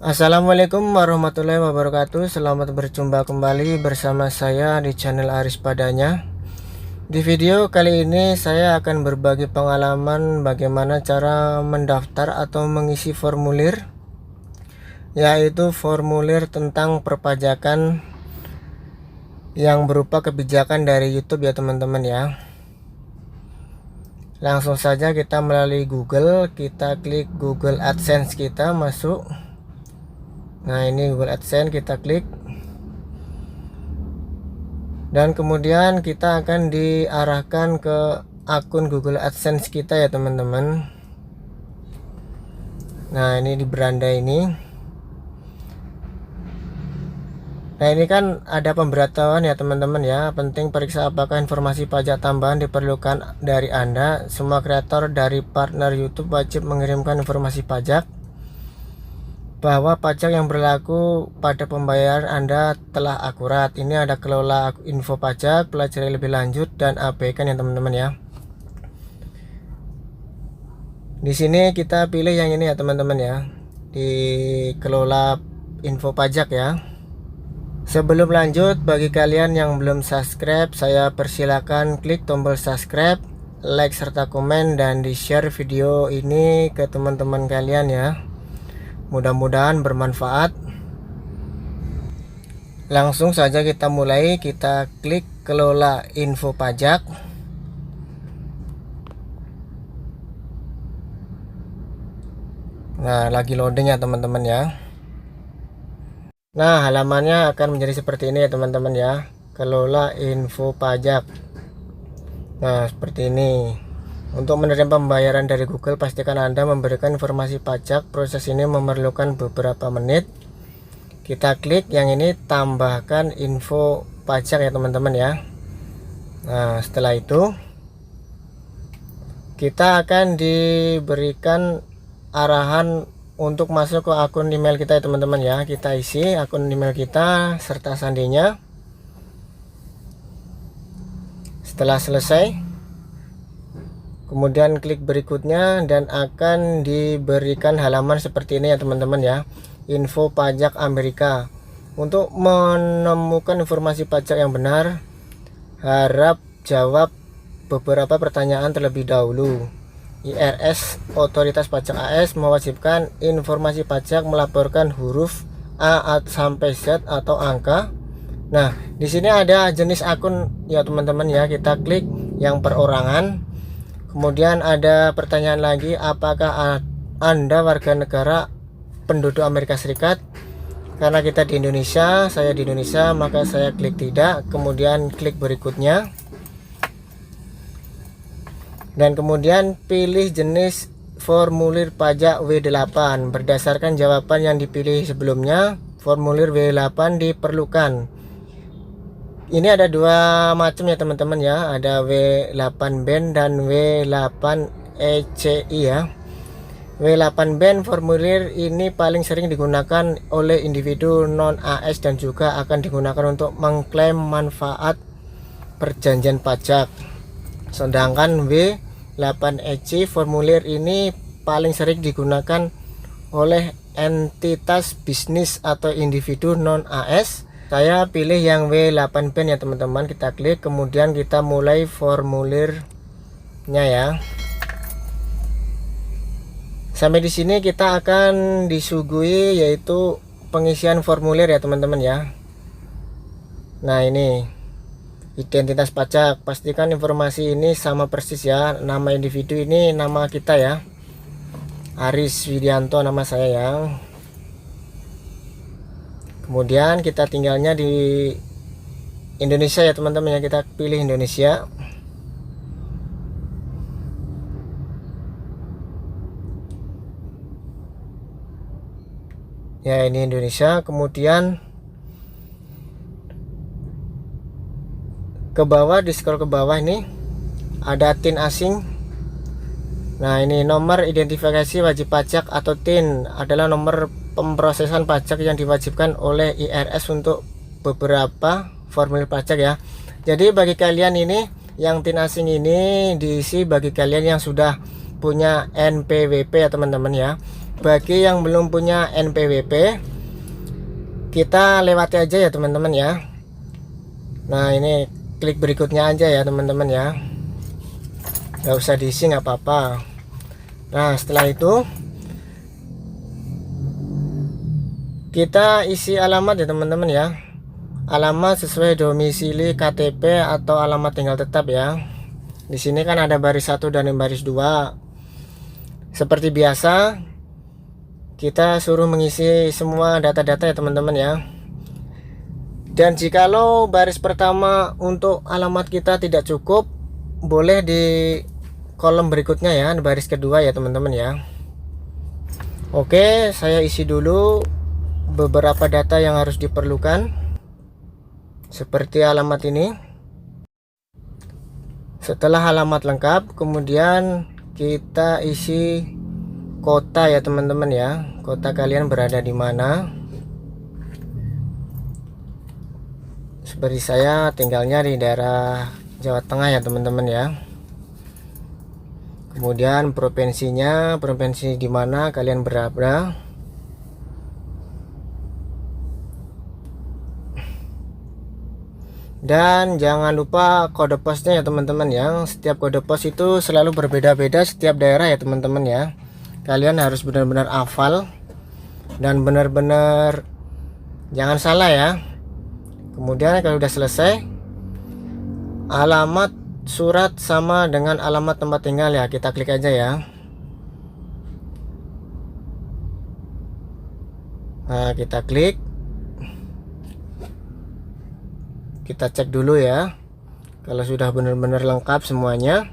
Assalamualaikum warahmatullahi wabarakatuh. Selamat berjumpa kembali bersama saya di channel Aris Padanya. Di video kali ini saya akan berbagi pengalaman bagaimana cara mendaftar atau mengisi formulir, yaitu formulir tentang perpajakan yang berupa kebijakan dari YouTube ya teman-teman ya. Langsung saja kita melalui Google, kita klik Google AdSense, kita masuk. Nah, ini Google AdSense, kita klik. Dan kemudian kita akan diarahkan ke akun Google AdSense kita ya teman-teman. Nah, ini di beranda ini. Nah, ini kan ada pemberitahuan ya teman-teman ya. Penting periksa apakah informasi pajak tambahan diperlukan dari Anda. Semua kreator dari partner YouTube wajib mengirimkan informasi pajak bahwa pajak yang berlaku pada pembayaran Anda telah akurat. Ini ada kelola info pajak, pelajari lebih lanjut dan abaikan ya teman-teman ya. Di sini kita pilih yang ini ya teman-teman ya. Di kelola info pajak ya. Sebelum lanjut, bagi kalian yang belum subscribe, saya persilakan klik tombol subscribe, like serta komen, dan di share video ini ke teman-teman kalian ya. Mudah-mudahan bermanfaat. Langsung saja kita mulai, kita klik kelola info pajak. Nah, lagi loading ya teman-teman ya. Nah, halamannya akan menjadi seperti ini ya teman-teman ya. Kelola info pajak. Nah, seperti ini. Untuk menerima pembayaran dari Google, pastikan Anda memberikan informasi pajak. Proses ini memerlukan beberapa menit. Kita klik yang ini, tambahkan info pajak ya teman-teman ya. Nah, setelah itu kita akan diberikan arahan untuk masuk ke akun email kita ya teman-teman ya. Kita isi akun email kita serta sandinya. Setelah selesai, kemudian klik berikutnya dan akan diberikan halaman seperti ini ya teman-teman ya. Info pajak Amerika. Untuk menemukan informasi pajak yang benar, harap jawab beberapa pertanyaan terlebih dahulu. IRS, Otoritas Pajak AS, mewajibkan informasi pajak melaporkan huruf A sampai Z atau angka. Nah, di sini ada jenis akun ya teman-teman ya. Kita klik yang perorangan. Kemudian ada pertanyaan lagi, apakah Anda warga negara penduduk Amerika Serikat? Karena kita di Indonesia, saya di Indonesia, maka saya klik tidak. Kemudian klik berikutnya. Dan kemudian pilih jenis formulir pajak W8. Berdasarkan jawaban yang dipilih sebelumnya, formulir W8 diperlukan. Ini ada dua macam ya teman-teman ya. Ada W8 band dan W8 ECI ya. W8 band formulir ini paling sering digunakan oleh individu non AS dan juga akan digunakan untuk mengklaim manfaat perjanjian pajak. Sedangkan W8EC formulir ini paling sering digunakan oleh entitas bisnis atau individu non AS. Saya pilih yang W8 band ya teman-teman. Kita klik, kemudian kita mulai formulirnya ya. Sampai di sini kita akan disuguhi yaitu pengisian formulir ya teman-teman ya. Nah, ini identitas pajak, pastikan informasi ini sama persis ya. Nama individu ini nama kita ya, Aris Widianto nama saya ya. Kemudian kita tinggalnya di Indonesia ya teman-teman ya. Kita pilih Indonesia. Ya, ini Indonesia. Kemudian ke bawah, di scroll ke bawah ini ada TIN asing. Nah, ini nomor identifikasi wajib pajak atau TIN adalah nomor pemrosesan pajak yang diwajibkan oleh IRS untuk beberapa formulir pajak ya. Jadi bagi kalian ini yang TIN asing ini diisi bagi kalian yang sudah punya NPWP ya teman-teman ya. Bagi yang belum punya NPWP, kita lewati aja ya teman-teman ya. Nah ini klik berikutnya aja ya teman-teman ya, nggak usah diisi, nggak apa-apa. Nah setelah itu kita isi alamat ya teman-teman ya, alamat sesuai domisili KTP atau alamat tinggal tetap ya. Di sini kan ada baris 1 dan baris 2. Seperti biasa kita suruh mengisi semua data-data ya teman-teman ya. Dan jikalau baris pertama untuk alamat kita tidak cukup, boleh di kolom berikutnya ya, di baris kedua ya teman-teman ya. Oke, saya isi dulu beberapa data yang harus diperlukan, seperti alamat ini. Setelah alamat lengkap, kemudian kita isi kota ya teman-teman ya. Kota kalian berada di mana? Seperti saya tinggalnya di daerah Jawa Tengah ya teman-teman ya. Kemudian provinsinya, provinsi di mana kalian berada. Dan jangan lupa kode posnya ya teman-teman ya. Setiap kode pos itu selalu berbeda-beda setiap daerah ya teman-teman ya. Kalian harus benar-benar hafal dan benar-benar jangan salah ya. Kemudian kalau udah selesai, alamat surat sama dengan alamat tempat tinggal ya, kita klik aja ya. Nah kita klik, kita cek dulu ya kalau sudah benar-benar lengkap semuanya.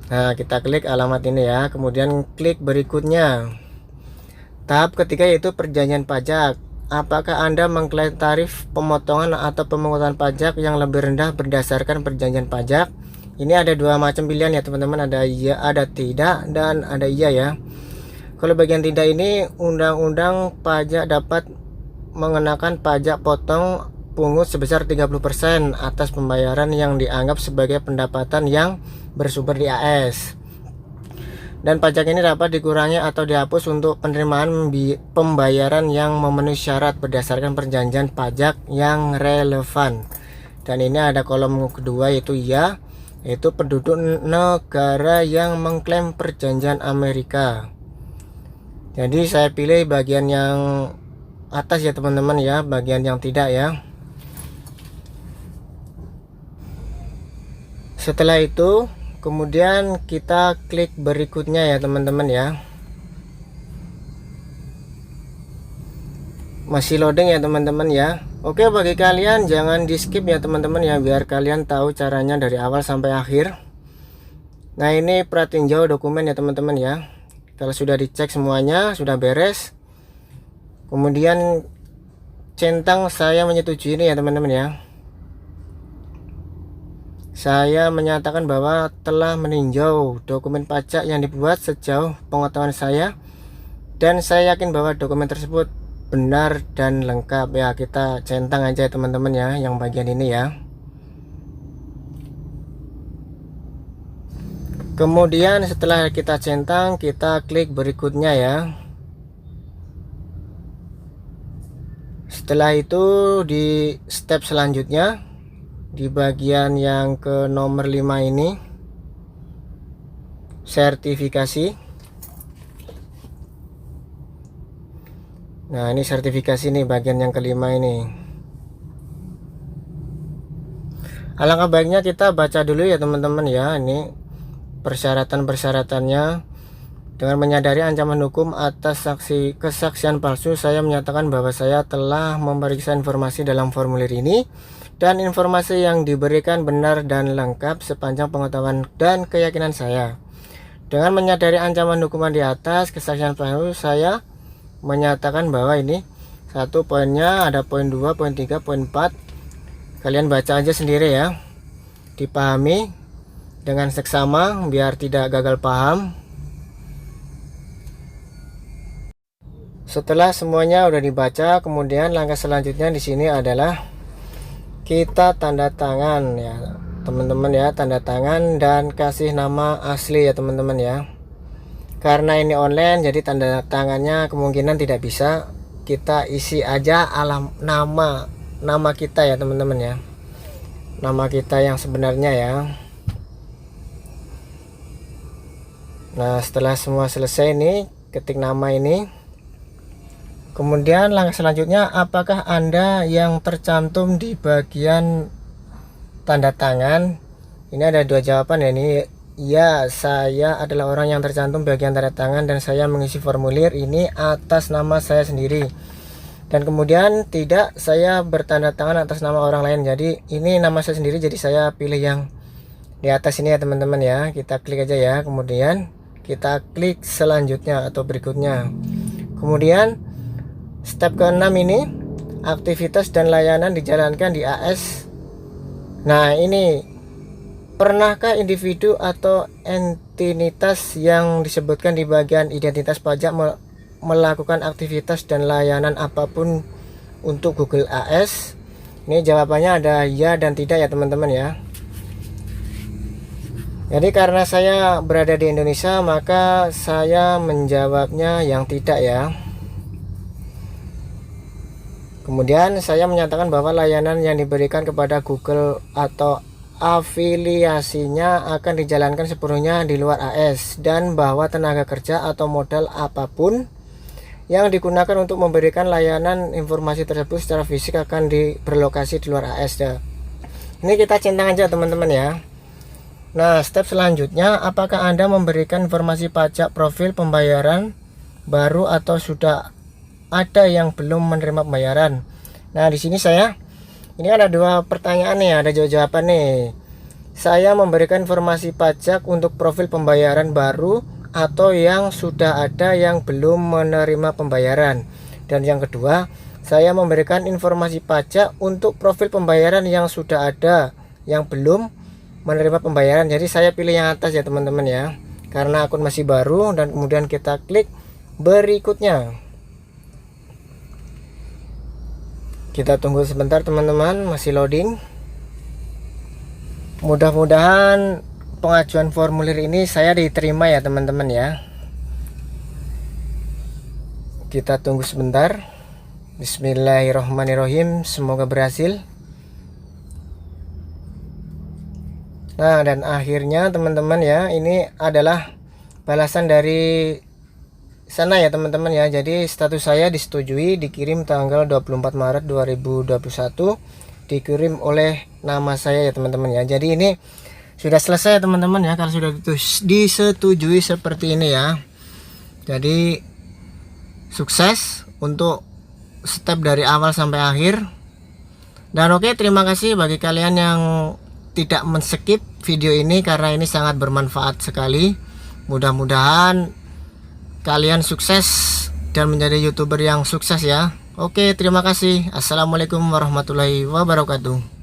Nah kita klik alamat ini ya, kemudian klik berikutnya. Tahap ketiga yaitu perjanjian pajak. Apakah Anda mengklaim tarif pemotongan atau pemungutan pajak yang lebih rendah berdasarkan perjanjian pajak? Ini ada dua macam pilihan ya teman-teman, ada iya, ada tidak, dan ada iya ya. Kalau bagian tidak ini, undang-undang pajak dapat mengenakan pajak potong pungut sebesar 30% atas pembayaran yang dianggap sebagai pendapatan yang bersumber di AS. Dan pajak ini dapat dikurangi atau dihapus untuk penerimaan pembayaran yang memenuhi syarat berdasarkan perjanjian pajak yang relevan. Dan ini ada kolom kedua yaitu iya, yaitu penduduk negara yang mengklaim perjanjian Amerika. Jadi saya pilih bagian yang atas ya teman-teman ya, bagian yang tidak ya. Setelah itu kemudian kita klik berikutnya ya teman-teman ya. Masih loading ya teman-teman ya. Oke, bagi kalian jangan di skip ya teman-teman ya, biar kalian tahu caranya dari awal sampai akhir. Nah ini pratinjau dokumen ya teman-teman ya. Kalau sudah dicek semuanya sudah beres, kemudian centang saya menyetujui ini ya teman-teman ya. Saya menyatakan bahwa telah meninjau dokumen pajak yang dibuat sejauh pengetahuan saya, dan saya yakin bahwa dokumen tersebut benar dan lengkap ya. Kita centang aja teman-teman ya yang bagian ini ya. Kemudian setelah kita centang, kita klik berikutnya ya. Setelah itu di step selanjutnya, di bagian yang ke nomor 5 ini, sertifikasi. Nah ini sertifikasi nih, bagian yang kelima ini. Alangkah baiknya kita baca dulu ya teman-teman ya, ini persyaratan-persyaratannya. Dengan menyadari ancaman hukum atas kesaksian palsu, saya menyatakan bahwa saya telah memeriksa informasi dalam formulir ini, dan informasi yang diberikan benar dan lengkap sepanjang pengetahuan dan keyakinan saya. Dengan menyadari ancaman hukuman di atas kesaksian palsu, saya menyatakan bahwa ini satu poinnya, ada poin 2, poin 3, poin 4. Kalian baca aja sendiri ya, dipahami dengan seksama biar tidak gagal paham. Setelah semuanya udah dibaca, kemudian langkah selanjutnya di sini adalah kita tanda tangan ya teman-teman ya, tanda tangan dan kasih nama asli ya teman-teman ya. karena ini online jadi tanda tangannya kemungkinan tidak bisa. Kita isi aja nama kita ya teman-teman ya, nama kita yang sebenarnya ya. Nah setelah semua selesai nih, ketik nama ini. Kemudian langkah selanjutnya, apakah Anda yang tercantum di bagian tanda tangan? Ini ada dua jawaban ya, ini ya, saya adalah orang yang tercantum bagian tanda tangan dan saya mengisi formulir ini atas nama saya sendiri. Dan kemudian tidak, saya bertanda tangan atas nama orang lain. Jadi ini nama saya sendiri, jadi saya pilih yang di atas ini ya teman-teman ya. Kita klik aja ya, kemudian kita klik selanjutnya atau berikutnya. Kemudian step ke-6 ini, aktivitas dan layanan dijalankan di AS. Nah ini, pernahkah individu atau entitas yang disebutkan di bagian identitas pajak melakukan aktivitas dan layanan apapun untuk Google AS? Ini jawabannya ada ya dan tidak ya teman-teman ya. Jadi karena saya berada di Indonesia, maka saya menjawabnya yang tidak ya. Kemudian saya menyatakan bahwa layanan yang diberikan kepada Google atau afiliasinya akan dijalankan sepenuhnya di luar AS, dan bahwa tenaga kerja atau modal apapun yang digunakan untuk memberikan layanan informasi tersebut secara fisik akan berlokasi di luar AS ya. Ini kita centang aja teman-teman ya. Nah step selanjutnya, apakah Anda memberikan informasi pajak profil pembayaran baru atau sudah ada yang belum menerima pembayaran? Nah di sini ini ada dua pertanyaan nih, ada jawaban nih. Saya memberikan informasi pajak untuk profil pembayaran baru atau yang sudah ada yang belum menerima pembayaran. Dan yang kedua, saya memberikan informasi pajak untuk profil pembayaran yang sudah ada yang belum menerima pembayaran. Jadi saya pilih yang atas ya teman-teman ya, karena akun masih baru. Dan kemudian kita klik berikutnya. Kita tunggu sebentar teman-teman, masih loading. Mudah-mudahan pengajuan formulir ini saya diterima ya teman-teman ya. Kita tunggu sebentar. Bismillahirrahmanirrahim, semoga berhasil. Nah dan akhirnya teman-teman ya, ini adalah balasan dari sana ya teman-teman ya. Jadi status saya disetujui, dikirim tanggal 24 Maret 2021, dikirim oleh nama saya ya teman-teman ya. Jadi ini sudah selesai ya teman-teman ya, kalau sudah disetujui seperti ini ya. Jadi sukses untuk step dari awal sampai akhir. Dan oke, terima kasih bagi kalian yang tidak men-skip video ini karena ini sangat bermanfaat sekali. Mudah-mudahan kalian sukses dan menjadi YouTuber yang sukses ya. Oke, terima kasih. Assalamualaikum warahmatullahi wabarakatuh.